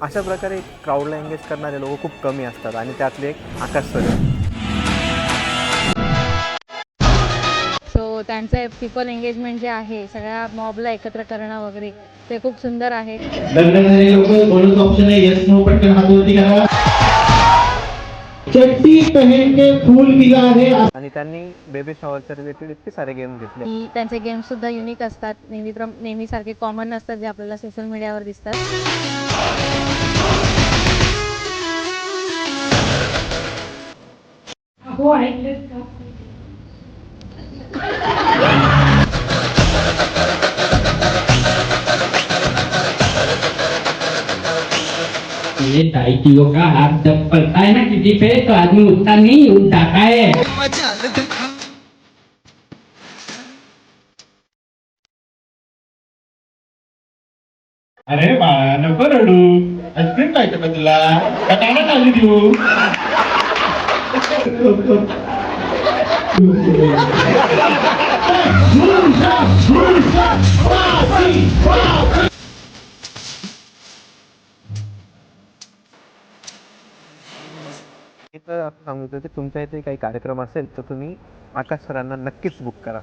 अशा प्रकारे क्राऊडला एंगेज करणारे लोक खूप कमी असतात आणि त्यातले एक आकाश सर. सो त्यांचं पीपल एंगेजमेंट जे आहे सगळ्या मॉबला एकत्र करणं वगैरे ते खूप सुंदर आहे. लग्न झालेले लोक बोलून ऑप्शन आहे येस नो पटकन हातवरती करा. चड्डी पहन के फूल खिला है. आणि त्यांनी बेबी शॉवरच्या रिलेटेड इतके सारे गेम घेतले. की त्यांचे गेम्स सुद्धा युनिक असतात, नेहमीसारखे कॉमन नसतात जे आपल्याला सोशल मीडियावर दिसतात. हो ऐकलेत का? ये टाइटियों का हाथ जब पड़ता है ना किसी पे तो आदमी उठता नहीं उठाता है. अरे बाळा नको रडू. आईस्क्रीम खायचं का तुला? का काढा खाली देऊ? इथं सांगतो की तुमच्या इथे काही कार्यक्रम असेल तर तुम्ही आकाश सरांना नक्कीच बुक करा.